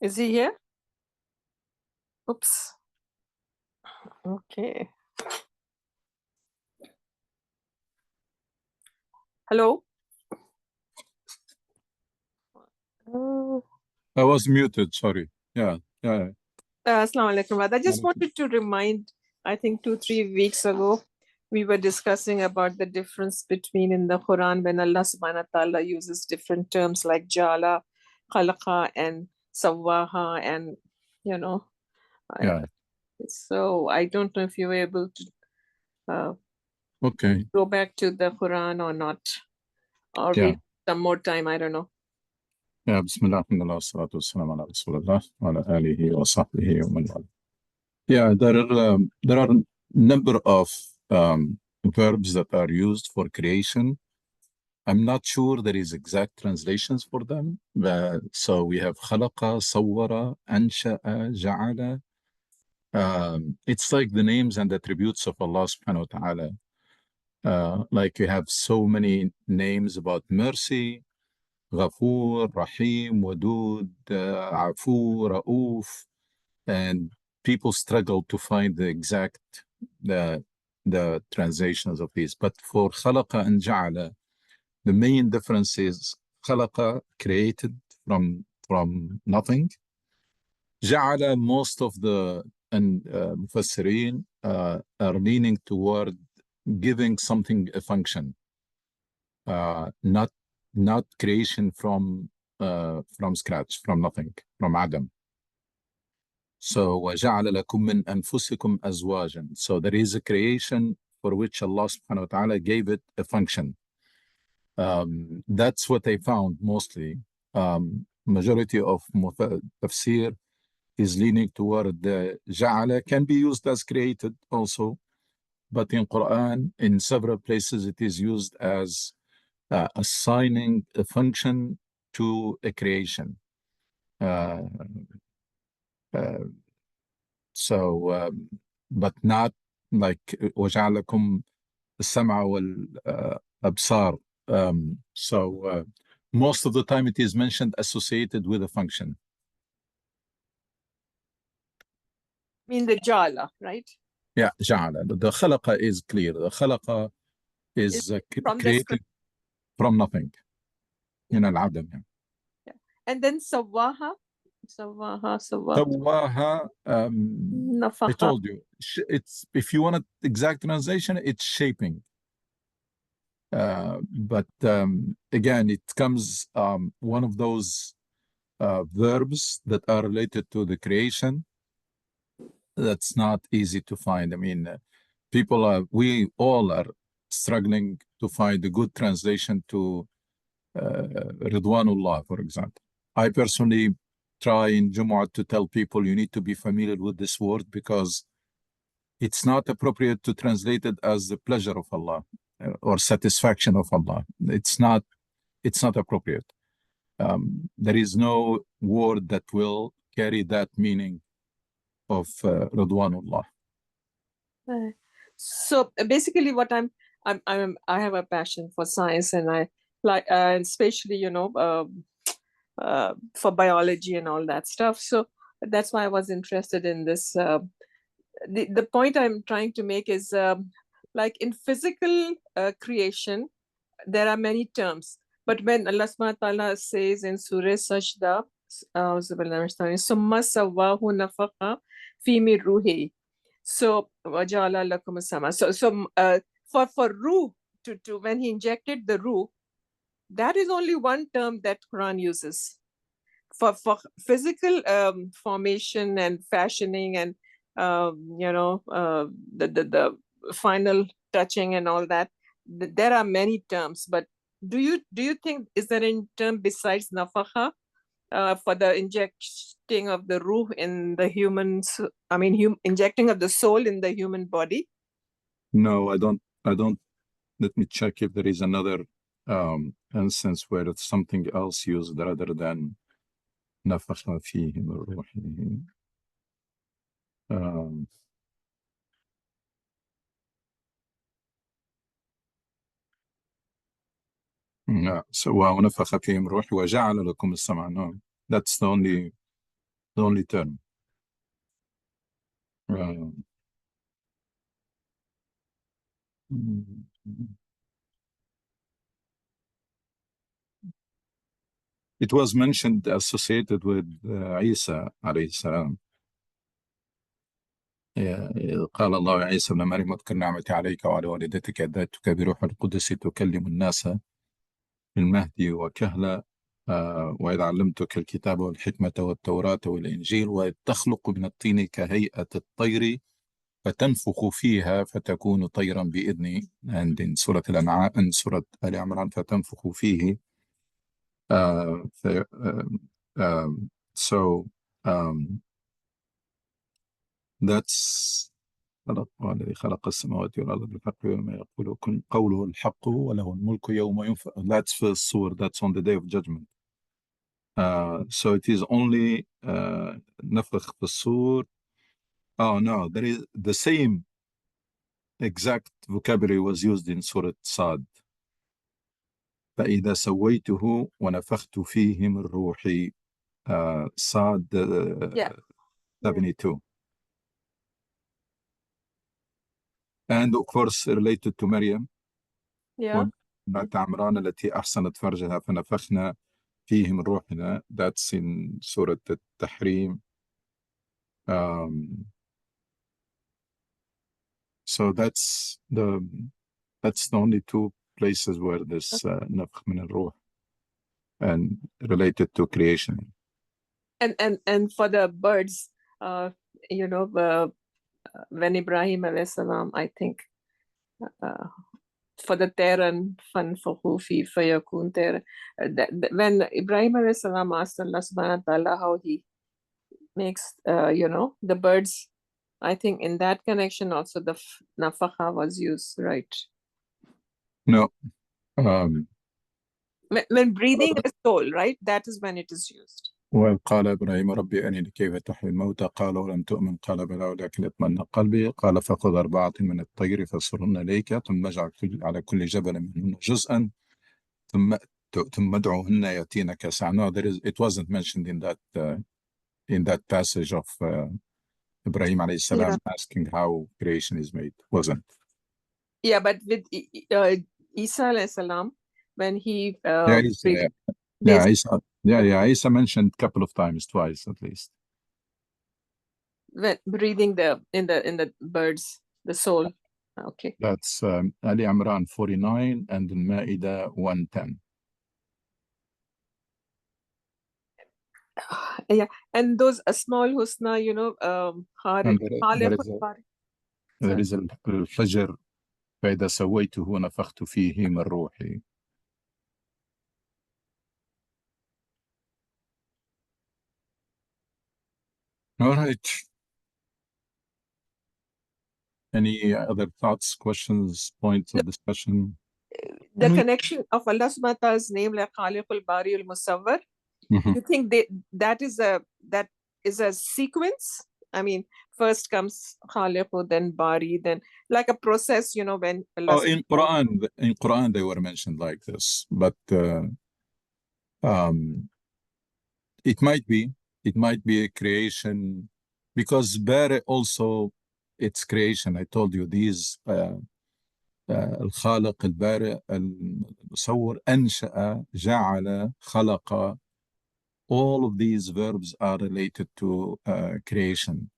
Is he here? Oops. Okay. Hello? Uh, I was muted, sorry. Yeah. Assalamu alaikum. I just Alaikum. wanted to remind, I think 2-3 weeks ago, we were discussing about the difference between in the Quran when Allah subhanahu wa ta'ala uses different terms like jala, khalaqa, and sawaha, and you know. Yeah. So I don't know if you were able to Okay. go back to the Quran or not, or Yeah. read some more time. I don't know. Yeah. Bismillah, alhamdulillah, wassalatu wassalamu ala Rasulullah, wa ala alihi wa sahbihi wa man wala. Yeah, there are a number of verbs that are used for creation. I'm not sure there is exact translations for them. So we have khalaqa, sawwara, ansha'a, ja'ala. It's like the names and attributes of Allah subhanahu wa ta'ala. Like you have so many names about mercy, Ghafoor, Rahim, Wadud, Afu, Ra'uf, and people struggle to find the exact the translations of these. But for Khalaqa and Ja'ala, the main difference is Khalaqa created from nothing. Ja'ala, most of the Mufassirin are leaning toward giving something a function, not creation from scratch, from nothing, from Adam. So وَجَعَلَ لَكُم مِّنْ أَنفُسِكُمْ أَزْوَاجًا. So there is a creation for which Allah subhanahu wa ta'ala gave it a function. That's what I found mostly. Majority of tafsir is leaning toward the ja'ala, can be used as created also, but in Quran, in several places, it is used as assigning a function to a creation. But not like وَجَعَلَ لَكُمْ السَّمْعَ وَالْأَبْصَارِ. Most of the time it is mentioned associated with a function. I mean the jala, right? Yeah, جعل. The khalaqa is clear. The khalaqa is from created from nothing. In al-adam. Yeah. And then sawaha. Sawaha, I told you, it's, if you want an exact translation, it's shaping. But again, it comes one of those verbs that are related to the creation. That's not easy to find. I mean, we all are struggling to find a good translation to Ridwanullah, for example. I personally try in Jumu'ah to tell people you need to be familiar with this word because it's not appropriate to translate it as the pleasure of Allah or satisfaction of Allah. It's not appropriate. There is no word that will carry that meaning of Ridwanullah. So basically, what I have a passion for science, and I like, especially for biology and all that stuff. So that's why I was interested in this. The point I'm trying to make is like in physical creation, there are many terms. But when Allah subhanahu wa ta'ala says in Surah Sajda, Summa sawahu nafaqa fi min ruhi. So wajala lakum sama. So for ruh to when he injected the ruh, that is only one term that Quran uses. For physical formation and fashioning and the final touching and all that, there are many terms. But do you think, is there any term besides nafakha for the injecting of the ruh in the humans? I mean, injecting of the soul in the human body? No, I don't. Let me check if there is another instance where it's something else used rather than نفخ فيه من روحه. So ونفخ فيه من روحه وجعل لكم السمع. No, that's the only the only term. It was mentioned associated with Isa عليه السلام. قال الله يا عيسى ابن مريم اذكر نعمتي عليك وعلى والدتك إذ أيدتك بروح القدس تكلم الناس في المهد وكهلا وإذ علمتك الكتاب والحكمة والتوراة والإنجيل وإذ تخلق من الطين كهيئة الطير فتنفخ فيها فتكون طيرا بإذني. عند سورة الأنعام سورة آل عمران فتنفخ فيه. So that's الذي خلق السماوات والأرض بالحق وما يقول كن قوله الحق وله الملك يوم ينفخ. That's first surah. That's on the day of judgment. So it is only نفخ في الصور. Oh no, there is the same exact vocabulary was used in Surah Sad. فإذا سويته ونفخت فيه من روحي. Sad 72. And of course related to Maryam. امرأة عمران التي أحسنت فرجها فنفخنا فيه من روحنا. That's in Surah التحريم. So that's the only two places where this نفخ من الروح and related to creation. And for the birds, you know, when Ibrahim alayhi salam, I think, for the Teran fanfuhu fi fayakun Teran, when Ibrahim alayhi salam asked Allah subhanahu wa ta'ala how he makes, you know, the birds, I think in that connection also the nafakha was used, right? No. When breathing is soul, right? That is when it is used. وقال قال إبراهيم ربي أرني كيف تحيي الموتى قال ولم تؤمن قال بلى ولكن اطمأن قلبي قال فخذ 4 من الطير فصرهن إليك ثم اجعل على كل جبل منهن جزءا ثم ادعوهن يأتينك سعيا. No, it wasn't mentioned in that passage of Ibrahim alayhi salam asking how creation is made. Wasn't. Yeah, but with Isa alayhi salam, when he Isa mentioned a couple of times, twice at least. When breathing in the birds, the soul. Okay. That's Ali Imran 49 and Al-Ma'idah 110. Yeah, and those small husna, you know, there is الفجر فإذا سويته نفخت فيه من روحي. All right. Any other thoughts, questions, points of discussion? The connection of Allah subhanahu wa ta'ala's name, like Khaliqul Bari al Musawwar, you think that is a sequence? I mean, first comes Khaliqu, then Bari, then like a process, you know, when Allah in Quran they were mentioned like this, but it might be a creation, because Bari also it's creation. I told you these الخالق البارئ المصور أنشأ جعل خلق, all of these verbs are related to creation.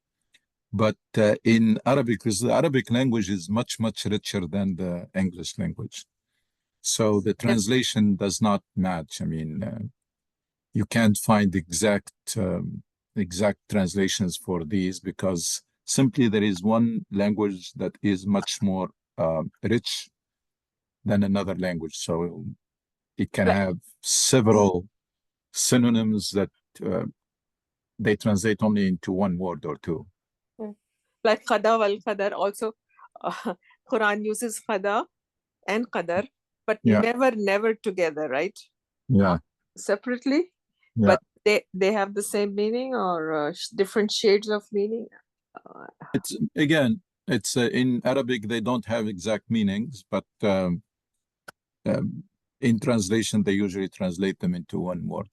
But in Arabic, because the Arabic language is much richer than the English language, so the translation does not match. I mean, you can't find exact translations for these, because simply there is one language that is much more rich than another language, so it can have several synonyms that they translate only into one word or two. Like Qada wal Qadar also, Quran uses Qada and Qadar, but never together, right? Yeah. Separately, but they have the same meaning or different shades of meaning. It's in Arabic they don't have exact meanings, but in translation they usually translate them into one word.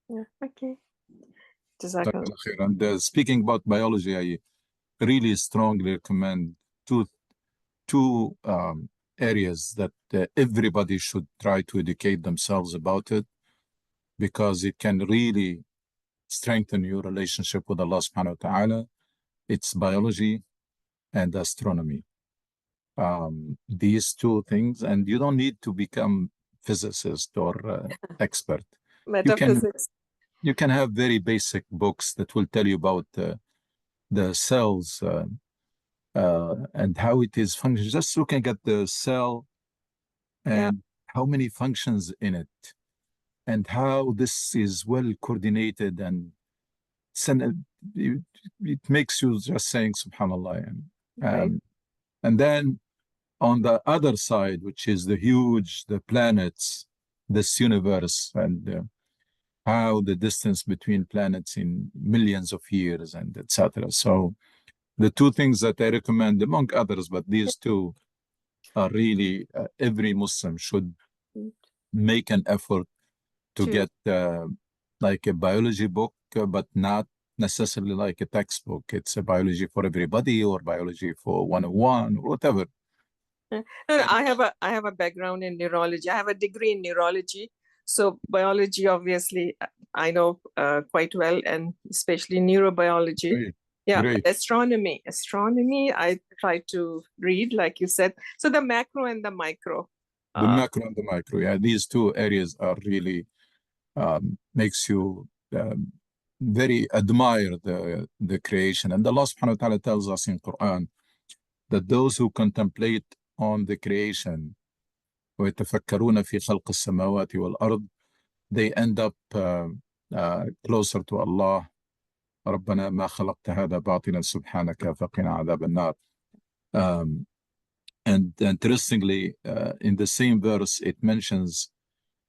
Yeah. Okay. Jazakallah. And speaking about biology, I really strongly recommend two areas that everybody should try to educate themselves about it, because it can really strengthen your relationship with Allah subhanahu wa ta'ala. It's biology and astronomy. These two things, and you don't need to become physicist or expert. Metaphysics. You can have very basic books that will tell you about the cells and how it is functions. Just looking at the cell and how many functions in it, and how this is well coordinated, and it makes you just saying subhanallah. And then on the other side, which is the planets, this universe, and how the distance between planets in millions of years, and etc. So the two things that I recommend, among others, but these two are really every Muslim should make an effort to get like a biology book, but not necessarily like a textbook. It's a biology for everybody, or biology for 101, or whatever. No, I have a background in neurology. I have a degree in neurology. So biology, obviously, I know quite well, and especially neurobiology. Great. Yeah, Great. Astronomy, I try to read, like you said. So the macro and the micro. The macro and the micro, yeah. These two areas are really makes you very admire the creation. And Allah subhanahu wa ta'ala tells us in Quran that those who contemplate on the creation, وَيَتَفَكَّرُونَ فِي خَلْقِ السَّمَاوَاتِ وَالْأَرْضِ, they end up closer to Allah. رَبَّنَا مَا خَلَقْتَ هَذَا بَاطِلًا سُبْحَانَكَ فَقِنَا عَذَابَ النَّارِ. And interestingly, in the same verse, it mentions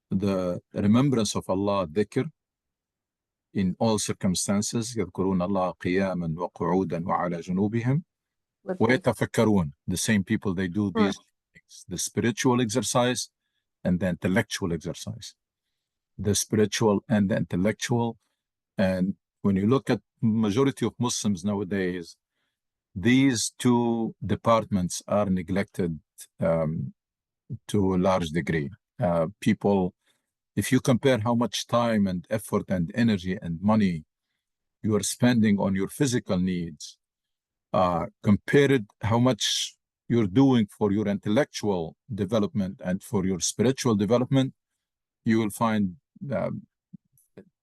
the remembrance of Allah, dhikr, in all circumstances. يذكرون الله قياما وقعودا وعلى جنوبهم ويتفكرون. The same people, they do these things, the spiritual exercise and the intellectual exercise. The spiritual and the intellectual. And when you look at majority of Muslims nowadays, these two departments are neglected to a large degree. People, if you compare how much time and effort and energy and money you are spending on your physical needs, compared how much you're doing for your intellectual development and for your spiritual development, you will find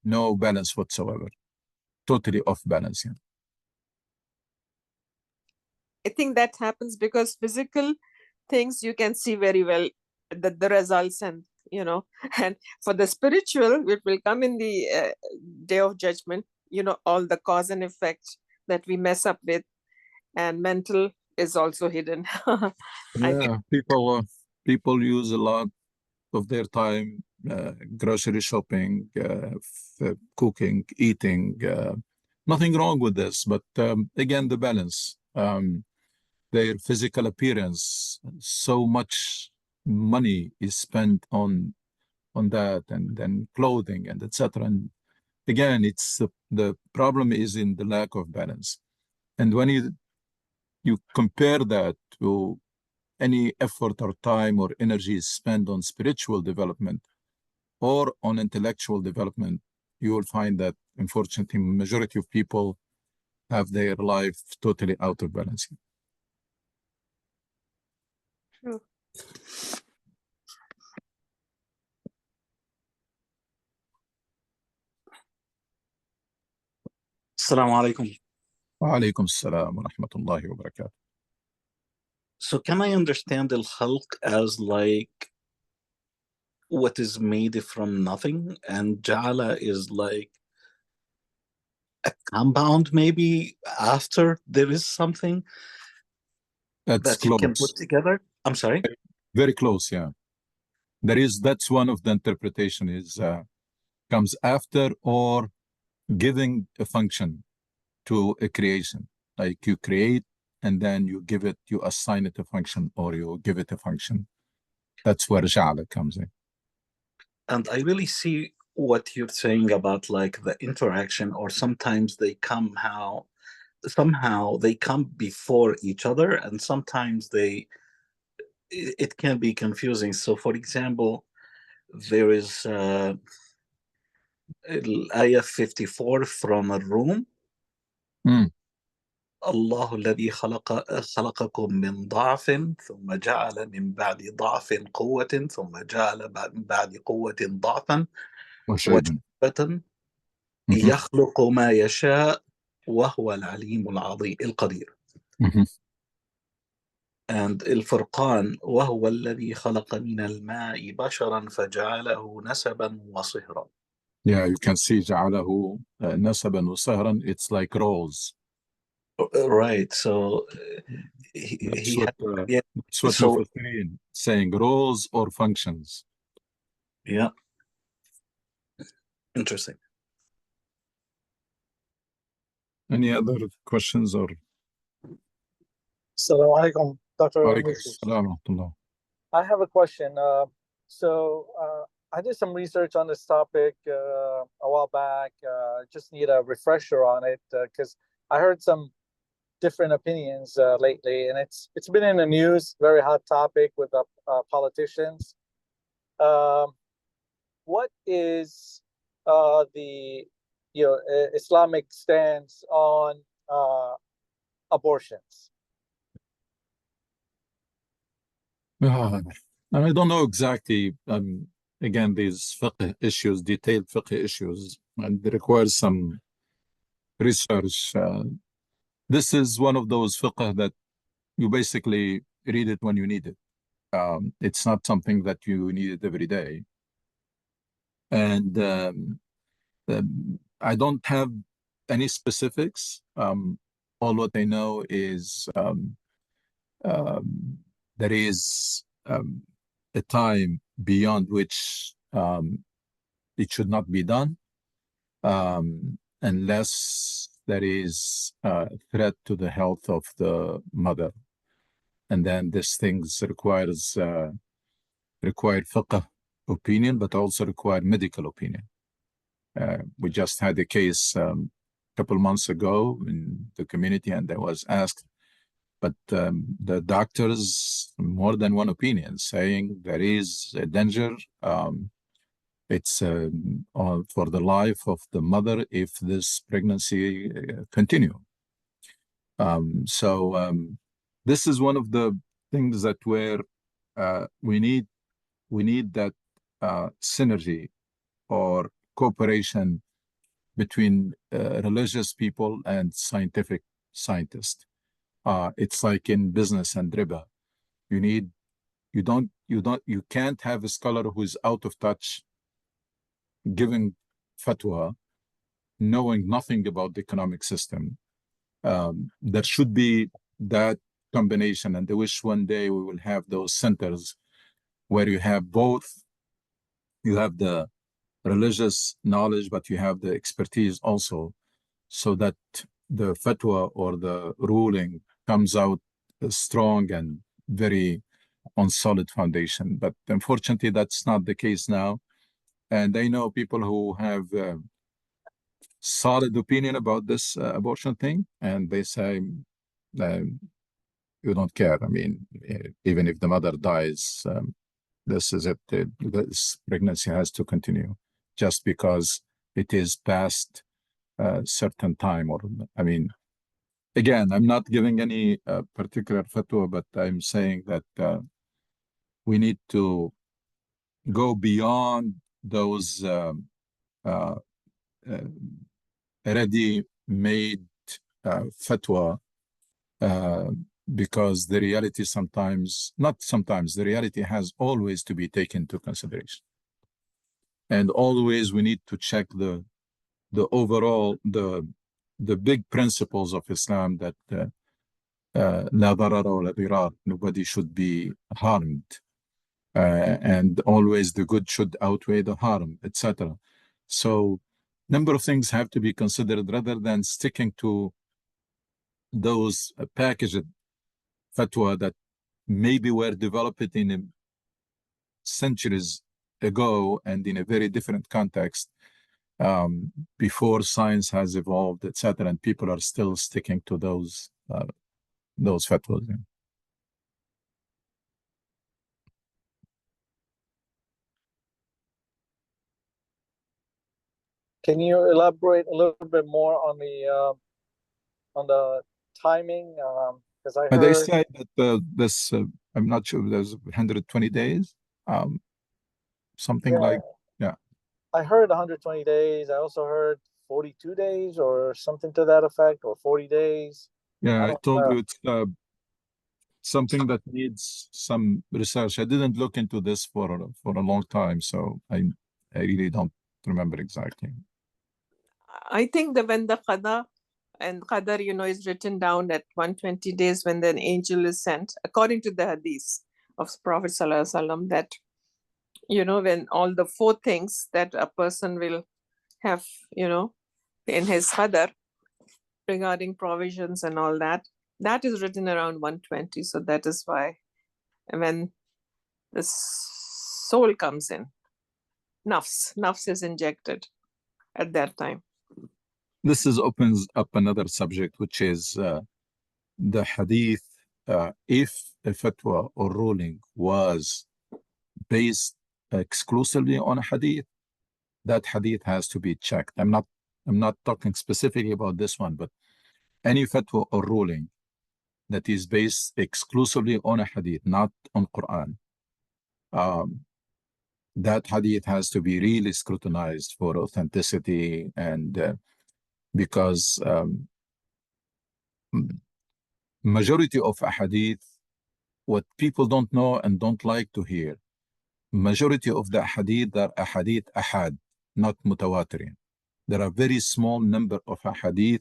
no balance whatsoever. Totally off balance. Yeah. I think that happens because physical things you can see very well, the results, and and for the spiritual, it will come in the day of judgment, all the cause and effect that we mess up with, and mental is also hidden. Yeah, people use a lot of their time grocery shopping, cooking, eating. Nothing wrong with this, but again, the balance. Their physical appearance, so much money is spent on that, and then clothing and etc. And again, it's the problem is in the lack of balance. And when you compare that to any effort or time or energy is spent on spiritual development or on intellectual development, you will find that unfortunately majority of people have their life totally out of balance. True. Assalamu alaikum. Wa alaikum assalam wa rahmatullahi wa barakatuh. So can I understand al-khalq as like what is made from nothing, and ja'ala is like a compound maybe after there is something That's you can close. put together? I'm sorry? Very close, yeah. That's one of the interpretation is comes after or giving a function to a creation. Like you create and then you assign it a function, or you give it a function. That's where ja'ala comes in. And I really see what you're saying about like the interaction, or sometimes they come somehow they come before each other, and sometimes it can be confusing. So, for example, there is Ayah 54 from الروم. الله الذي خلقكم من ضعف ثم جعل من بعد ضعف قوة ثم جعل من بعد قوة ضعفا وشيبا. وشيبة يخلق ما يشاء وهو العليم القدير. And الفرقان وهو الذي خلق من الماء بشرا فجعله نسبا وصهرا. Yeah, you can see جعله نسبا وصهرا. It's like roles. Right. So That's what so Mufassirin saying, roles or functions. yeah. Interesting. Any other questions or? Assalamu alaikum, Dr. Alaikum Yusuf. assalam wa rahmatullah. I have a question. I did some research on this topic a while back. Just need a refresher on it because I heard some different opinions lately, and it's been in the news. Very hot topic with politicians. What is the Islamic stance on abortions? And I don't know exactly. Again, these fiqh issues, detailed fiqh issues, and they require some research. This is one of those fiqh that you basically read it when you need it. It's not something that you need it every day. And I don't have any specifics. All what I know is there is a time beyond which it should not be done unless there is a threat to the health of the mother. And then this things requires fiqh opinion, but also require medical opinion. We just had a case a couple months ago in the community, and I was asked, but the doctors, more than one opinion, saying there is a danger. It's for the life of the mother if this pregnancy continue. This is one of the things that where we need that synergy or cooperation between religious people and scientific scientists. It's like in business and riba. You can't have a scholar who's out of touch giving fatwa, knowing nothing about the economic system. There should be that combination, and I wish one day we will have those centers where you have both. You have the religious knowledge, but you have the expertise also, so that the fatwa or the ruling comes out strong and very on solid foundation. But unfortunately, that's not the case now. And I know people who have solid opinion about this abortion thing, and they say, you don't care. I mean, even if the mother dies, this is it. This pregnancy has to continue just because it is past a certain time. Or, I mean, again, I'm not giving any particular fatwa, but I'm saying that we need to go beyond those ready-made fatwa, because the reality the reality has always to be taken into consideration. And always we need to check the overall, the big principles of Islam, that la darara wa la dirar, nobody should be harmed. And always the good should outweigh the harm, etc. So number of things have to be considered rather than sticking to those packaged fatwa that maybe were developed in centuries ago and in a very different context, before science has evolved, etc., and people are still sticking to those fatwas. Yeah. Can you elaborate a little bit more on the timing? Because I They heard say that this, I'm not sure, there's 120 days, something like, yeah. I heard 120 days. I also heard 42 days or something to that effect, or 40 days. Yeah, I don't told know. you it's something that needs some research. I didn't look into this for a long time, so I really don't remember exactly. I think that when the qada and qadar, is written down at 120 days when an angel is sent, according to the hadith of Prophet Sallallahu Alaihi Wasallam, that, when all the 4 things that a person will have, in his qadar regarding provisions and all that, that is written around 120. So that is why when the soul comes in, nafs is injected at that time. This opens up another subject, which is the hadith. If a fatwa or ruling was based exclusively on a hadith, that hadith has to be checked. I'm not talking specifically about this one, but any fatwa or ruling that is based exclusively on a hadith, not on Quran, that hadith has to be really scrutinized for authenticity, and because majority of hadith, what people don't know and don't like to hear, majority of the hadith are hadith ahad, not mutawatirin. There are very small number of hadith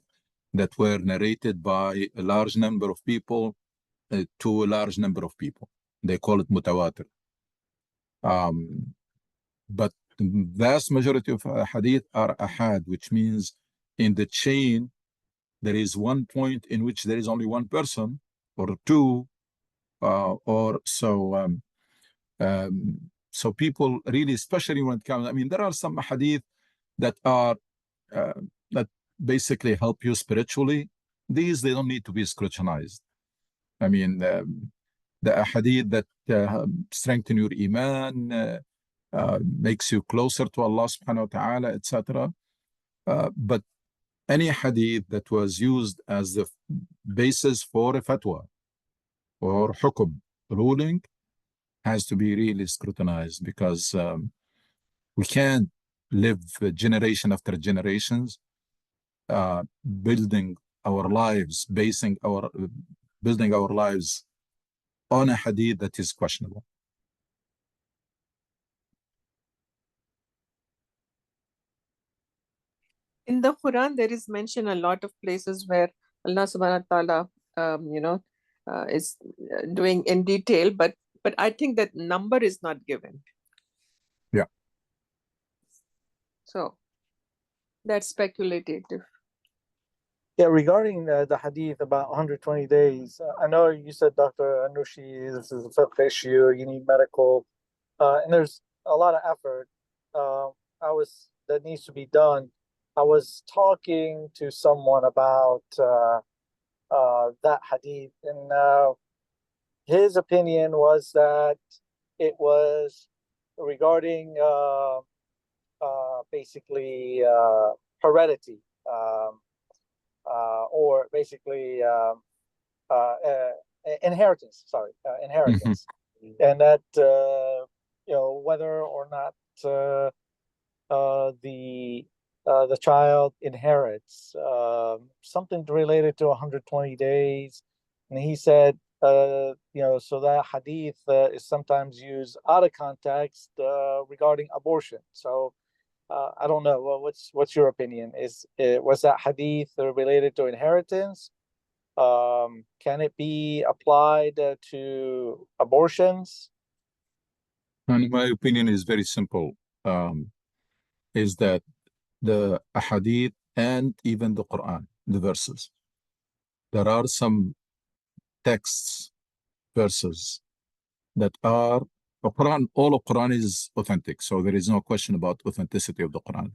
that were narrated by a large number of people to a large number of people. They call it mutawatir. But the vast majority of hadith are ahad, which means in the chain there is one point in which there is only one person or 2, or so. So people really, especially when it comes, I mean, there are some hadith that are that basically help you spiritually. These, they don't need to be scrutinized. I mean, the hadith that strengthen your iman, makes you closer to Allah subhanahu wa ta'ala, etc. But any hadith that was used as the basis for a fatwa or hukum ruling has to be really scrutinized, because we can't live generation after generations building our lives on a hadith that is questionable. In the Quran, there is mention a lot of places where Allah subhanahu wa ta'ala, is doing in detail, but I think that number is not given. Yeah. So that's speculative. Yeah, regarding the hadith about 120 days, I know you said, Dr. Anushi, this is a fiqh issue, you need medical, and there's a lot of effort that needs to be done. I was talking to someone about that hadith, and his opinion was that it was regarding basically heredity, or basically inheritance. Sorry, inheritance, and that whether or not the child inherits something related to 120 days, and he said, so that hadith is sometimes used out of context regarding abortion. So I don't know. Well, what's your opinion? Was that hadith related to inheritance? Can it be applied to abortions? And my opinion is very simple. Is that the ahadith and even the Quran, the verses, there are some texts, verses that are The Quran, all of Quran is authentic, so there is no question about authenticity of the Quran.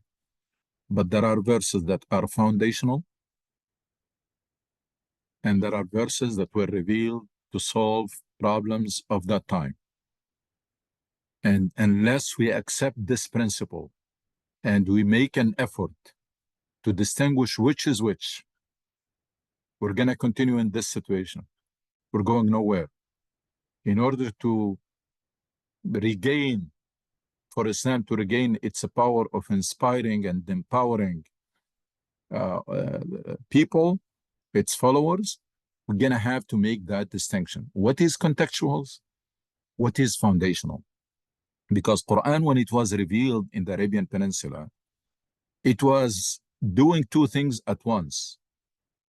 But there are verses that are foundational, and there are verses that were revealed to solve problems of that time. And unless we accept this principle and we make an effort to distinguish which is which, we're going to continue in this situation. We're going nowhere. In order to regain, for Islam to regain its power of inspiring and empowering people, its followers, we're going to have to make that distinction. What is contextual? What is foundational? Because Quran, when it was revealed in the Arabian Peninsula, it was doing two things at once.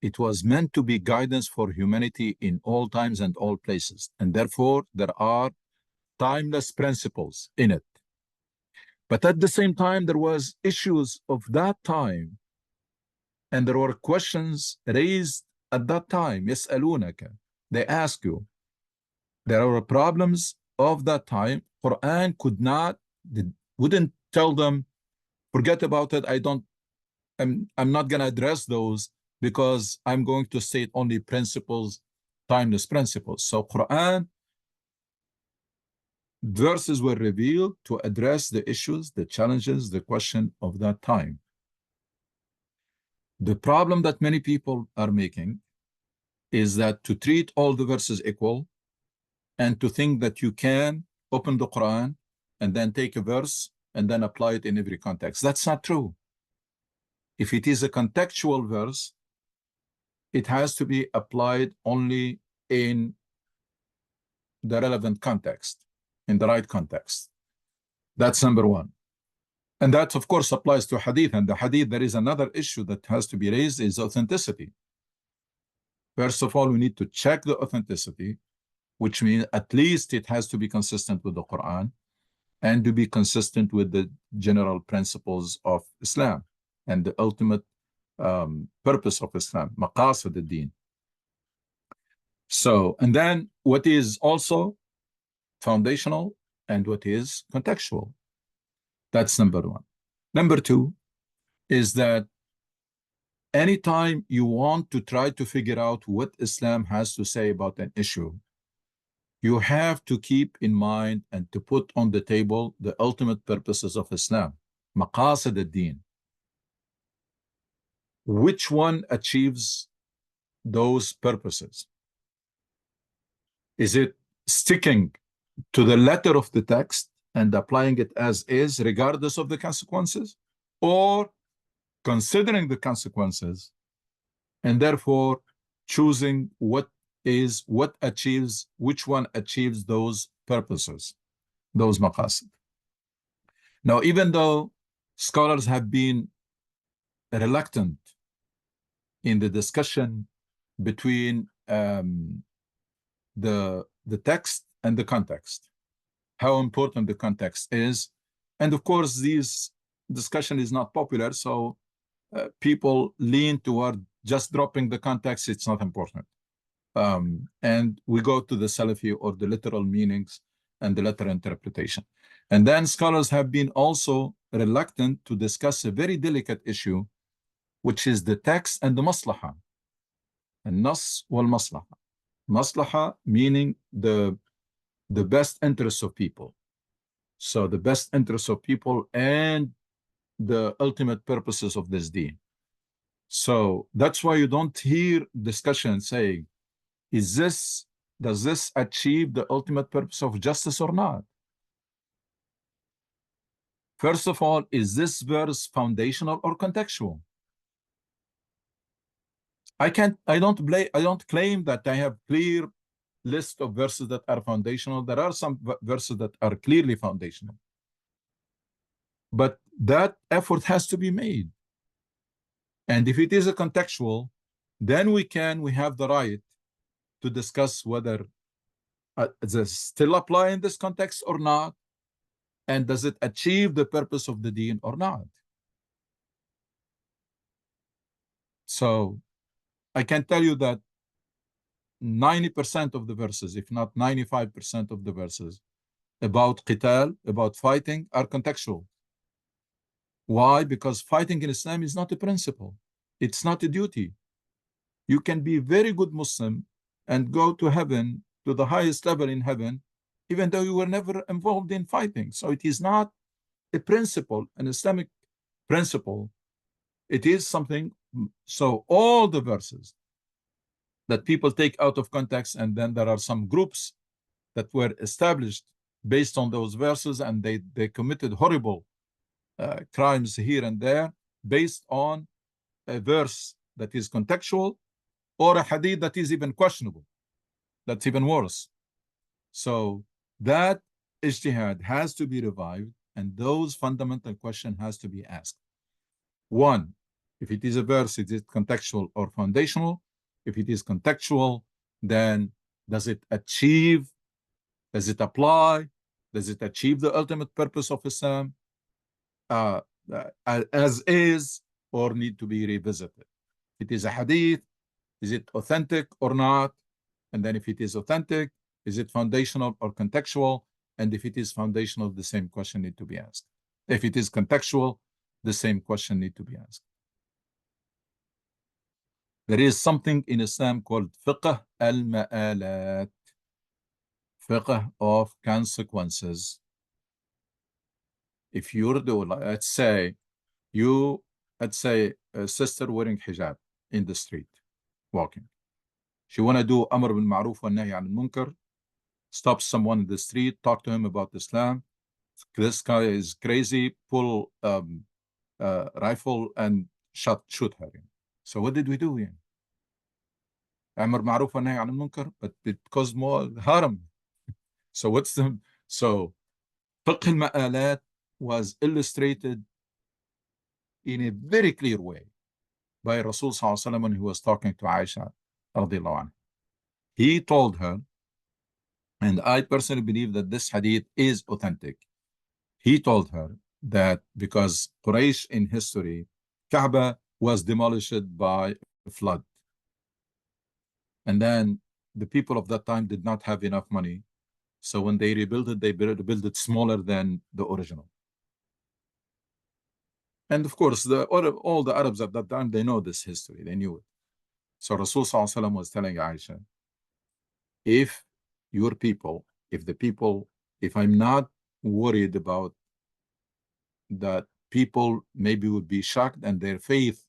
It was meant to be guidance for humanity in all times and all places. And therefore, there are timeless principles in it. But at the same time, there was issues of that time. And there were questions raised at that time. يسألونك. They ask you. There were problems of that time. Quran wouldn't tell them, forget about it. I'm not going to address those because I'm going to state only principles, timeless principles. So Quran verses were revealed to address the issues, the challenges, the question of that time. The problem that many people are making is that to treat all the verses equal and to think that you can open the Quran and then take a verse and then apply it in every context. That's not true. If it is a contextual verse, it has to be applied only in the relevant context, in the right context. That's number one. And that, of course, applies to hadith. And the hadith, there is another issue that has to be raised, is authenticity. First of all, we need to check the authenticity, which means at least it has to be consistent with the Quran and to be consistent with the general principles of Islam and the ultimate purpose of Islam, maqasid ad-din. So, and then what is also foundational and what is contextual. That's number one. Number two is that anytime you want to try to figure out what Islam has to say about an issue, you have to keep in mind and to put on the table the ultimate purposes of Islam, maqasid ad-din. Which one achieves those purposes? Is it sticking to the letter of the text and applying it as is, regardless of the consequences, or considering the consequences and therefore choosing which one achieves those purposes, those maqasid? Now, even though scholars have been reluctant in the discussion between the text and the context, how important the context is, and of course this discussion is not popular, so people lean toward just dropping the context. It's not important, and we go to the Salafi or the literal meanings and the literal interpretation. And then scholars have been also reluctant to discuss a very delicate issue, which is the text and the maslaha, and nas wal maslaha. Maslaha meaning the best interests of people. So the best interests of people and the ultimate purposes of this deen. So that's why you don't hear discussion saying, does this achieve the ultimate purpose of justice or not? First of all, is this verse foundational or contextual? I don't claim that I have clear list of verses that are foundational. There are some verses that are clearly foundational, but that effort has to be made. And if it is a contextual, then we have the right to discuss whether does it still apply in this context or not, and does it achieve the purpose of the deen or not. So I can tell you that 90% of the verses, if not 95% of the verses, about qital, about fighting, are contextual. Why? Because fighting in Islam is not a principle. It's not a duty. You can be a very good Muslim and go to heaven, to the highest level in heaven, even though you were never involved in fighting. So it is not a principle, an Islamic principle. It is something. So all the verses that people take out of context, and then there are some groups that were established based on those verses, and they committed horrible crimes here and there based on a verse that is contextual, or a hadith that is even questionable. That's even worse. So that ijtihad has to be revived, and those fundamental questions has to be asked. One, if it is a verse, is it contextual or foundational? If it is contextual, then does it achieve, does it apply, does it achieve the ultimate purpose of Islam as is, or need to be revisited? If it is a hadith, is it authentic or not? And then if it is authentic, is it foundational or contextual? And if it is foundational, the same question need to be asked. If it is contextual, the same question need to be asked. There is something in Islam called fiqh al-ma'alat, fiqh of consequences. If you're doing, let's say a sister wearing hijab in the street, walking. She want to do amr bil ma'ruf wa nahy anil munkar, stop someone in the street, talk to him about Islam. This guy is crazy, pull rifle and shoot her. So what did we do here? Amr ma'ruf wa nahy anil munkar, but it caused more harm. So what's the, so fiqh al-ma'alat was illustrated in a very clear way by Rasul sallallahu alaihi wasallam when he was talking to Aisha radiallahu anha. He told her, and I personally believe that this hadith is authentic. He told her that because Quraysh in history, Kaaba was demolished by a flood. And then the people of that time did not have enough money. So when they rebuilt it, they built it smaller than the original. And of course, all the Arabs at that time, they know this history. They knew it. So Rasul sallallahu alaihi wasallam was telling Aisha, if your people, if I'm not worried about that people maybe would be shocked and their faith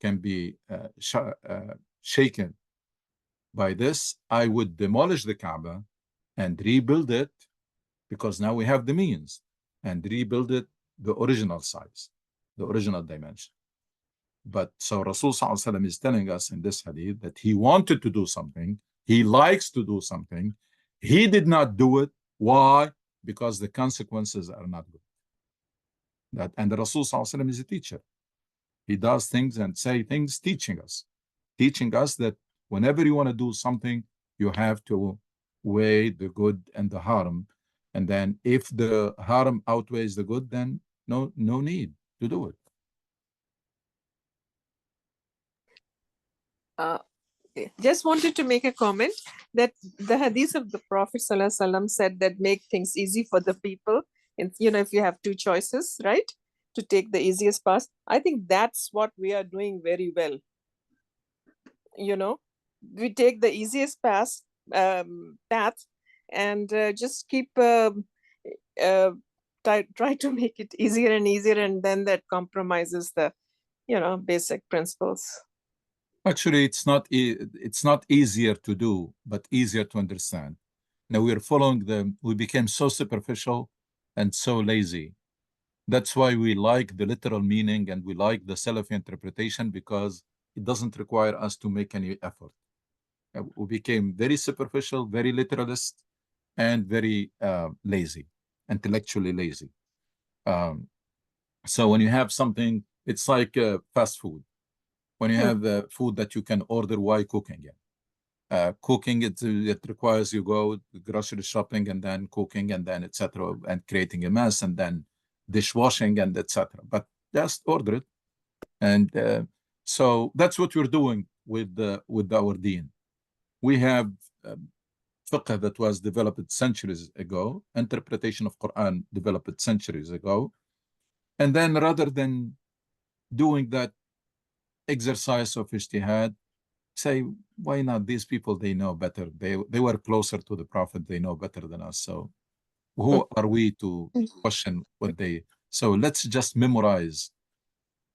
can be shaken by this, I would demolish the Kaaba and rebuild it, because now we have the means, and rebuild it the original size, the original dimension. But so Rasul sallallahu alaihi wasallam is telling us in this hadith that he wanted to do something, he likes to do something, he did not do it. Why? Because the consequences are not good. And the Rasul sallallahu alaihi wasallam is a teacher. He does things and say things, teaching us that whenever you want to do something, you have to weigh the good and the harm. And then if the harm outweighs the good, then no need to do it. Just wanted to make a comment that the hadith of the Prophet ﷺ said that make things easy for the people. And if you have two choices, right, to take the easiest path, I think that's what we are doing very well. We take the easiest path and just keep try to make it easier and easier, and then that compromises the basic principles. Actually, it's not easier to do, but easier to understand. Now we're following them. We became so superficial and so lazy. That's why we like the literal meaning and we like the Salafi interpretation, because it doesn't require us to make any effort. We became very superficial, very literalist, and very lazy, intellectually lazy. So when you have something, it's like fast food. When you have food that you can order, why cooking it? Cooking, it requires you go grocery shopping and then cooking and then etc. and creating a mess and then dishwashing and etc. But just order it. And so that's what we're doing with our deen. We have fiqh that was developed centuries ago, interpretation of Quran developed centuries ago. And then rather than doing that exercise of ijtihad, say, why not? These people, they know better. They were closer to the Prophet. They know better than us. So who are we to question what they... So let's just memorize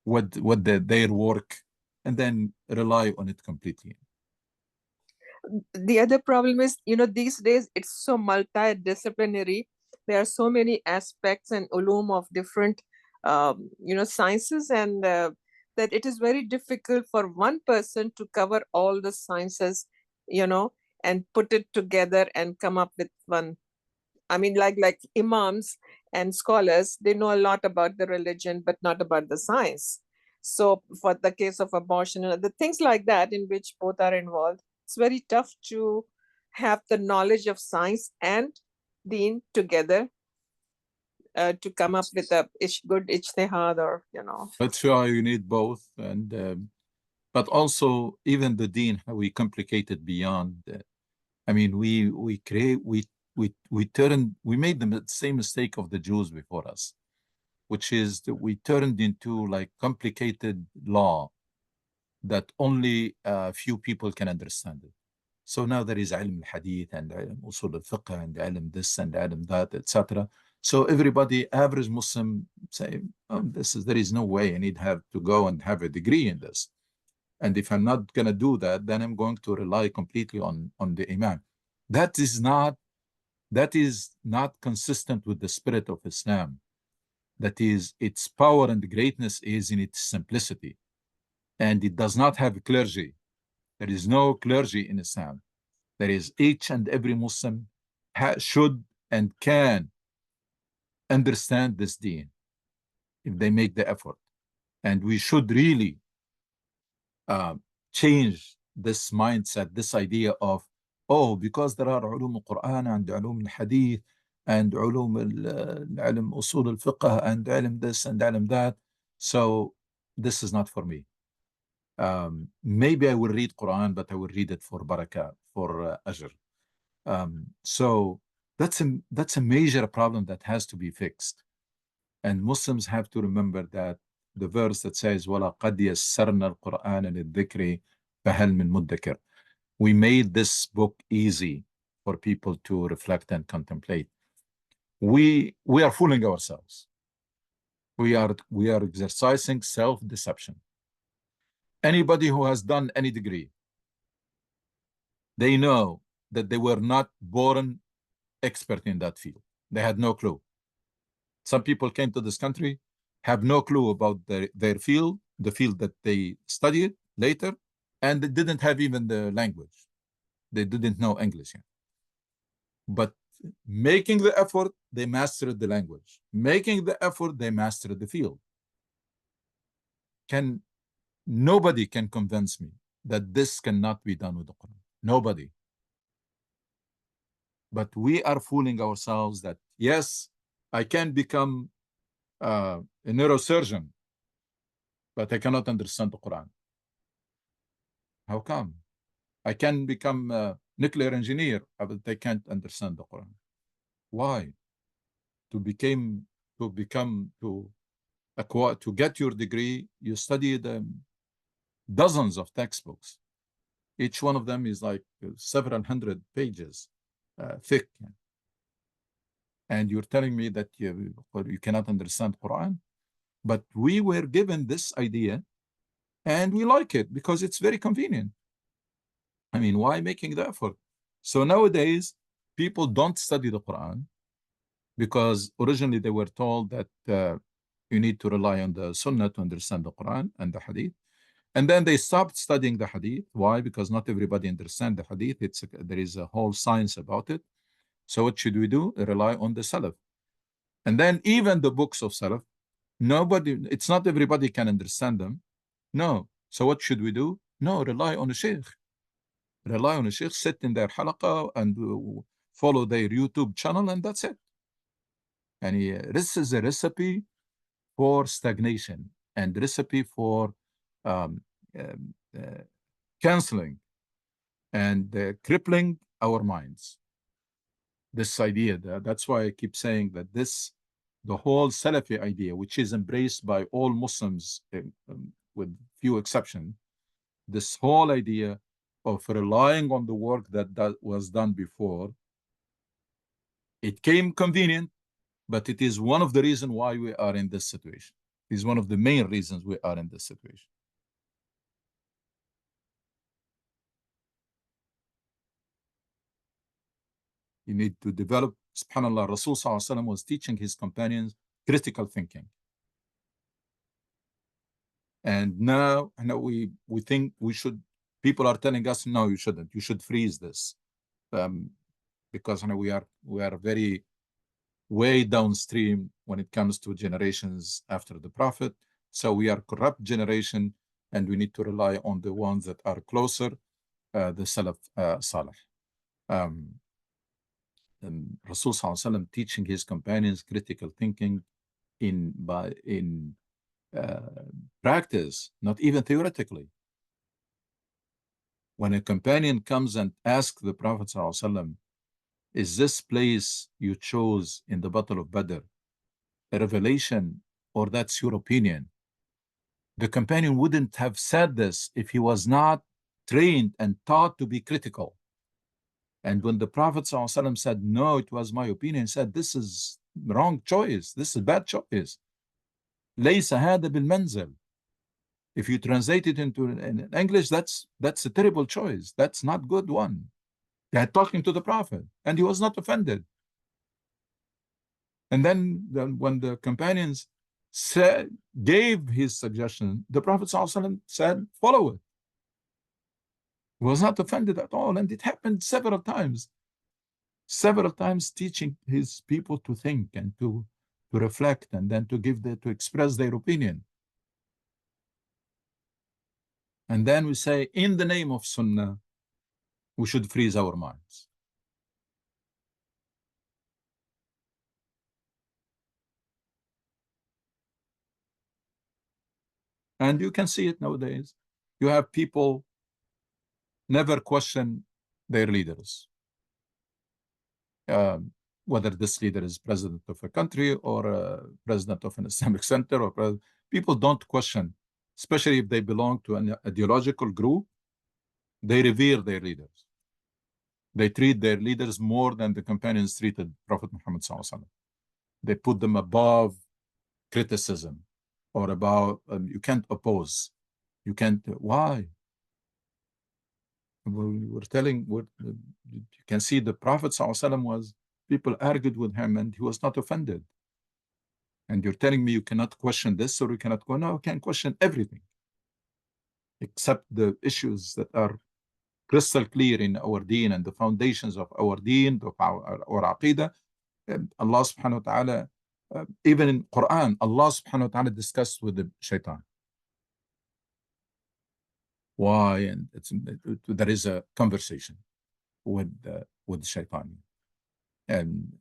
what their work and then rely on it completely. The other problem is, these days it's so multidisciplinary. There are so many aspects and ulum of different, sciences, and that it is very difficult for one person to cover all the sciences, and put it together and come up with one. I mean, like imams and scholars, they know a lot about the religion, but not about the science. So for the case of abortion and other things like that, in which both are involved, it's very tough to have the knowledge of science and deen together to come up with a good ijtihad, or. That's why you need both. And but also even the deen, how we complicate it beyond. I mean, we made the same mistake of the Jews before us, which is that we turned into like complicated law that only a few people can understand it. So now there is ilm al-hadith and ilm usul al-fiqh and ilm this and ilm that, etc. So everybody, average Muslim, say, there is no way I need have to go and have a degree in this. And if I'm not going to do that, then I'm going to rely completely on the Imam. That is not consistent with the spirit of Islam. That is, its power and greatness is in its simplicity. And it does not have clergy. There is no clergy in Islam. There is each and every Muslim should and can understand this deen if they make the effort. And we should really change this mindset, this idea of, oh, because there are ulum al-Quran and ulum al-hadith and ulum al-ilm usul al-fiqh and ilm this and ilm that, so this is not for me. Maybe I will read Quran, but I will read it for barakah, for ajr. So that's a major problem that has to be fixed. And Muslims have to remember that the verse that says, وَلَقَدْ يَسَّرْنَا الْقُرْآنَ لِلذِّكْرِ فَهَلْ مِن مُدَّكِرٍ. We made this book easy for people to reflect and contemplate. We are fooling ourselves. We are exercising self-deception. Anybody who has done any degree, they know that they were not born expert in that field. They had no clue. Some people came to this country, have no clue about their field, the field that they studied later, and they didn't have even the language. They didn't know English yet. But making the effort, they mastered the language. Making the effort, they mastered the field. Nobody can convince me that this cannot be done with the Quran. Nobody. But we are fooling ourselves that, yes, I can become a neurosurgeon, but I cannot understand the Quran. How come? I can become a nuclear engineer, but I can't understand the Quran. Why? To get your degree, you study dozens of textbooks. Each one of them is like several hundred pages thick. And you're telling me that you cannot understand Quran? But we were given this idea and we like it because it's very convenient. I mean, why making the effort? So nowadays, people don't study the Quran because originally they were told that you need to rely on the Sunnah to understand the Quran and the Hadith. And then they stopped studying the Hadith. Why? Because not everybody understands the Hadith. There is a whole science about it. So what should we do? Rely on the Salaf. And then even the books of Salaf, it's not everybody can understand them. No. So what should we do? No, rely on a Sheikh. Rely on a Sheikh, sit in their halaqah and follow their YouTube channel, and that's it. And this is a recipe for stagnation and recipe for canceling and crippling our minds. this idea. That's why I keep saying that the whole Salafi idea, which is embraced by all Muslims with few exceptions, this whole idea of relying on the work that was done before, it came convenient, but it is one of the reasons why we are in this situation. It is one of the main reasons we are in this situation. You need to develop, subhanAllah, Rasul Sallallahu Alaihi Wasallam was teaching his companions critical thinking. And now we think we should, people are telling us, no, you shouldn't. You should freeze this. Because we are very way downstream when it comes to generations after the Prophet. So we are corrupt generation, and we need to rely on the ones that are closer, the Salaf Salih. And Rasul Sallallahu Alaihi Wasallam teaching his companions critical thinking in practice, not even theoretically. When a companion comes and asks the Prophet Sallallahu Alaihi Wasallam, is this place you chose in the Battle of Badr a revelation, or that's your opinion? The companion wouldn't have said this if he was not trained and taught to be critical. And when the Prophet ﷺ said, no, it was my opinion, he said, this is wrong choice. This is bad choice. ليس هذا بالمنزل. If you translate it into in English, that's a terrible choice. That's not good one. They are talking to the Prophet, and he was not offended. And then when the companions gave his suggestion, the Prophet ﷺ said, follow it. He was not offended at all. And it happened several times teaching his people to think and to reflect, and then to express their opinion. And then we say, in the name of Sunnah, we should freeze our minds. And you can see it nowadays. You have people never question their leaders. Whether this leader is president of a country or president of an Islamic center, or people don't question, especially if they belong to an ideological group. They revere their leaders. They treat their leaders more than the companions treated Prophet Muhammad ﷺ. They put them above criticism, or about you can't oppose. You can't. Why? You can see the Prophet ﷺ people argued with him and he was not offended. And you're telling me you cannot question this, or you cannot go, no, I can question everything except the issues that are crystal clear in our deen and the foundations of our deen, of our aqidah. Allah subhanahu wa ta'ala, even in Quran, Allah subhanahu wa ta'ala discussed with the shaitan. Why? And there is a conversation with the shaitan. And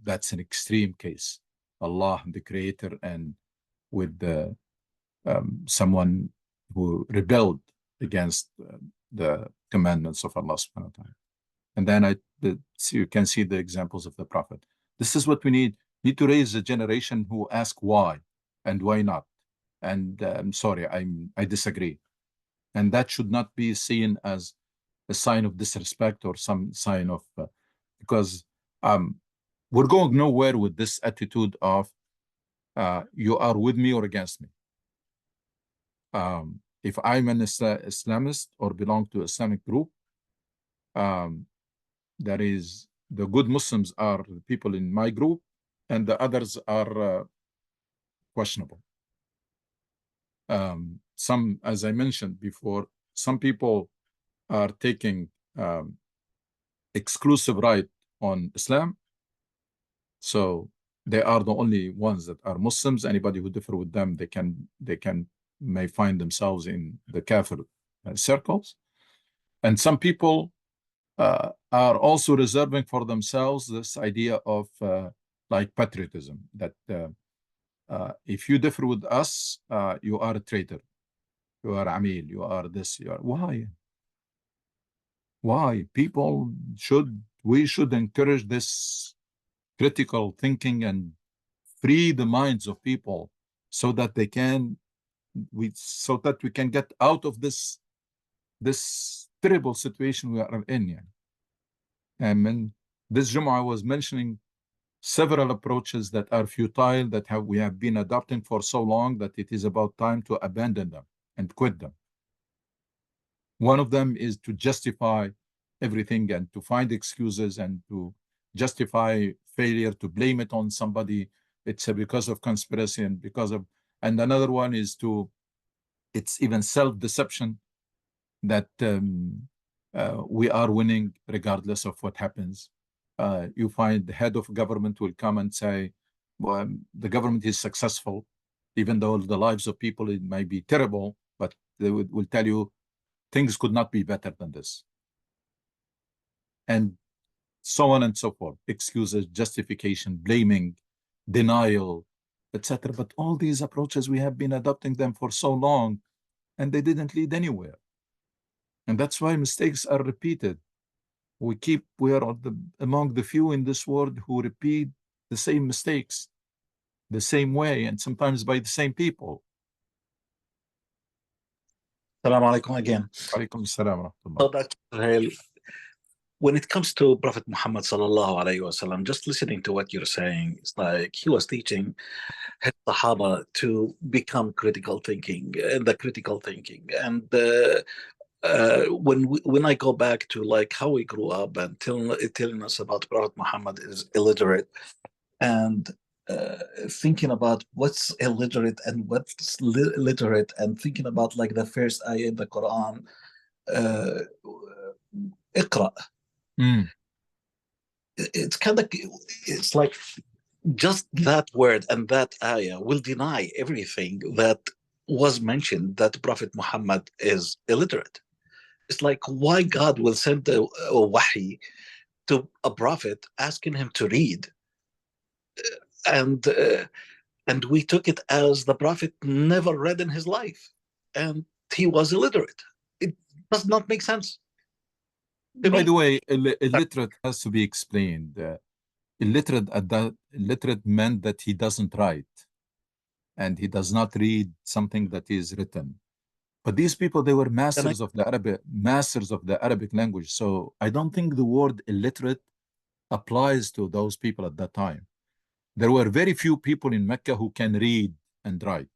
that's an extreme case. Allah, the creator, and with someone who rebelled against the commandments of Allah subhanahu wa ta'ala. And then you can see the examples of the Prophet. This is what we need. We need to raise a generation who ask why and why not. And I'm sorry, I disagree. And that should not be seen as a sign of disrespect or some sign of, because we're going nowhere with this attitude of you are with me or against me. If I'm an Islamist or belong to Islamic group, there is the good Muslims are the people in my group, and the others are questionable. Some, as I mentioned before, some people are taking exclusive right on Islam. So they are the only ones that are Muslims. Anybody who differ with them, they may find themselves in the kafir circles. And some people are also reserving for themselves this idea of like patriotism, that if you differ with us, you are a traitor, you are Amil, you are this, you are. Why? People should we should encourage this critical thinking and free the minds of people so that they can we can get out of this terrible situation we are in. Yeah. And this Jum'ah I was mentioning several approaches that are futile, that we have been adopting for so long that it is about time to abandon them and quit them. One of them is to justify everything and to find excuses and to justify failure, to blame it on somebody. It's because of conspiracy and and another one is it's even self-deception that we are winning regardless of what happens. You find the head of government will come and say, well, the government is successful, even though the lives of people, it might be terrible, but they will tell you things could not be better than this. And so on and so forth. Excuses, justification, blaming, denial, etc. But all these approaches, we have been adopting them for so long, and they didn't lead anywhere. And that's why mistakes are repeated. We are among the few in this world who repeat the same mistakes the same way, and sometimes by the same people. Assalamu alaikum again. Alaikum assalam wa rahmatullah. So, Dr. Suhail, when it comes to Prophet Muhammad sallallahu alaihi wasallam, just listening to what you're saying, it's like he was teaching his Sahaba to become critical thinking, and the critical thinking. And when I go back to like how we grew up and telling us about Prophet Muhammad is illiterate, and thinking about what's illiterate and what's literate, and thinking about like the first ayah in the Quran, Iqra. It's kind of, it's like just that word and that ayah will deny everything that was mentioned that Prophet Muhammad is illiterate. It's like why God will send a wahi to a prophet asking him to read, and we took it as the prophet never read in his life and he was illiterate. It does not make sense. By the way, illiterate has to be explained. Illiterate meant that he doesn't write and he does not read something that is written. But these people, they were masters of the Arabic language. So I don't think the word illiterate applies to those people at that time. There were very few people in Mecca who can read and write.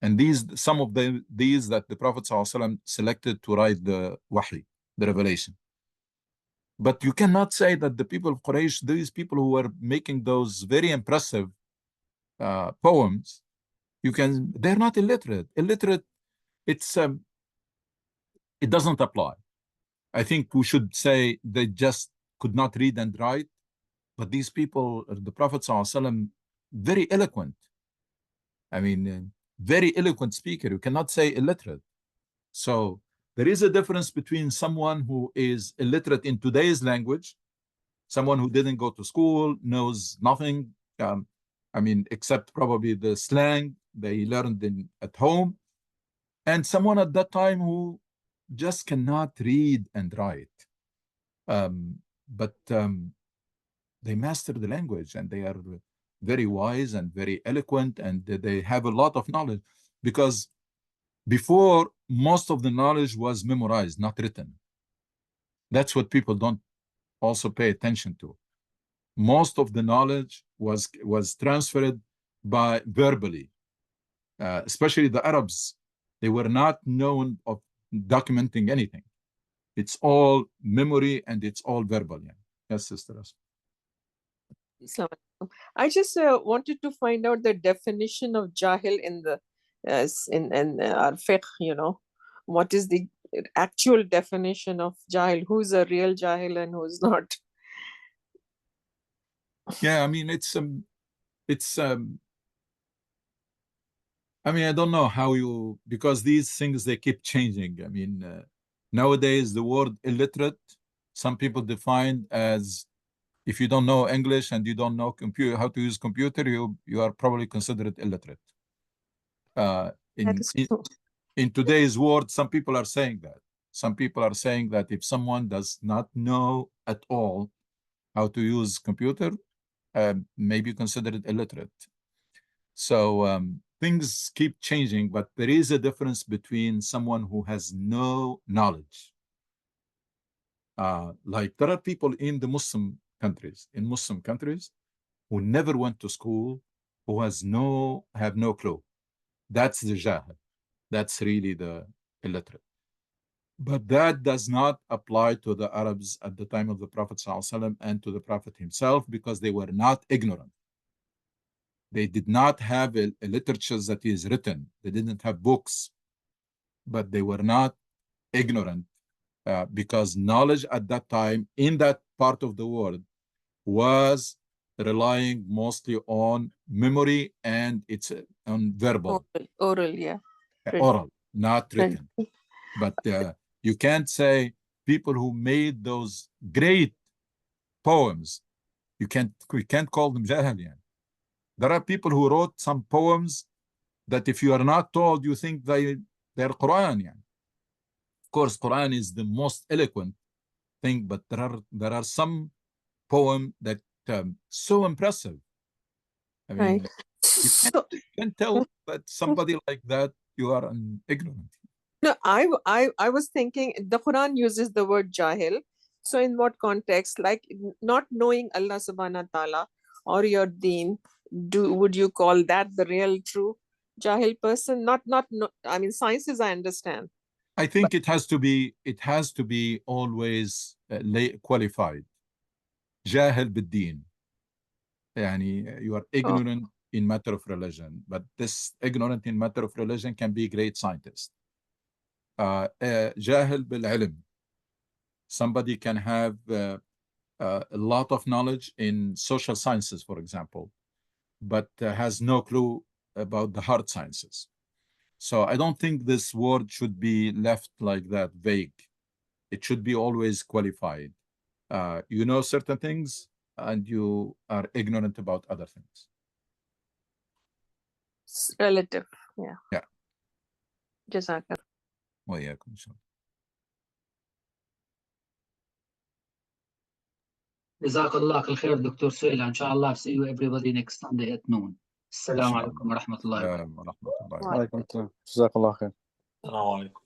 And some of these that the Prophet ﷺ selected to write the wahi, the revelation. But you cannot say that the people of Quraysh, these people who were making those very impressive poems, they're not illiterate. Illiterate, it doesn't apply. I think we should say they just could not read and write. But these people, the Prophet ﷺ, very eloquent. I mean, very eloquent speaker. You cannot say illiterate. So there is a difference between someone who is illiterate in today's language, someone who didn't go to school, knows nothing, I mean, except probably the slang they learned at home, and someone at that time who just cannot read and write. But they master the language, and they are very wise and very eloquent, and they have a lot of knowledge, because before, most of the knowledge was memorized, not written. That's what people don't also pay attention to. Most of the knowledge was transferred by verbally, especially the Arabs. They were not known of documenting anything. It's all memory and it's all verbal. Yeah. Yes, Sister. I just wanted to find out the definition of jahil in the in our fiqh, you know. What is the actual definition of jahil? Who's a real jahil and who's not? Yeah, I mean, I mean, I don't know how because these things, they keep changing. I mean, nowadays the word illiterate, some people define as, if you don't know English and you don't know how to use computer, you are probably considered illiterate. In today's world, some people are saying that. Some people are saying that if someone does not know at all how to use computer, maybe considered illiterate. So things keep changing, but there is a difference between someone who has no knowledge. Like there are people in the Muslim countries, who never went to school, who have no clue. That's the jahil. That's really the illiterate. But that does not apply to the Arabs at the time of the Prophet ﷺ and to the Prophet himself, because they were not ignorant. They did not have a literature that is written. They didn't have books, but they were not ignorant, because knowledge at that time in that part of the world was relying mostly on memory, and it's on verbal. Oral, yeah. Oral, not written. But you can't say people who made those great poems, we can't call them jahiliyan. There are people who wrote some poems that if you are not told, you think they're Quran. Yeah. Of course, Quran is the most eloquent thing, but there are some poem that so impressive. I mean, Right. you can't tell that somebody like that you are ignorant. No, I was thinking the Quran uses the word jahil. So in what context? Like not knowing Allah subhanahu wa ta'ala or your deen, would you call that the real true jahil person? Not I mean, sciences I understand. I think it has to be always qualified. Jahil bid-deen. Yani you are ignorant in matter of religion, but this ignorant in matter of religion can be great scientist. Jahil bil-ilm. Somebody can have a lot of knowledge in social sciences, for example, but has no clue about the hard sciences. So I don't think this word should be left like that, vague. It should be always qualified. You know certain things and you are ignorant about other things. It's relative. Yeah. Yeah. Jazakallah. وإياكم إن شاء الله. جزاك الله كل خير دكتور سهيل. إن شاء الله see you everybody next Sunday at noon. السلام عليكم ورحمة الله وبركاته. ورحمة الله. وعليكم السلام. جزاك الله خير. السلام عليكم.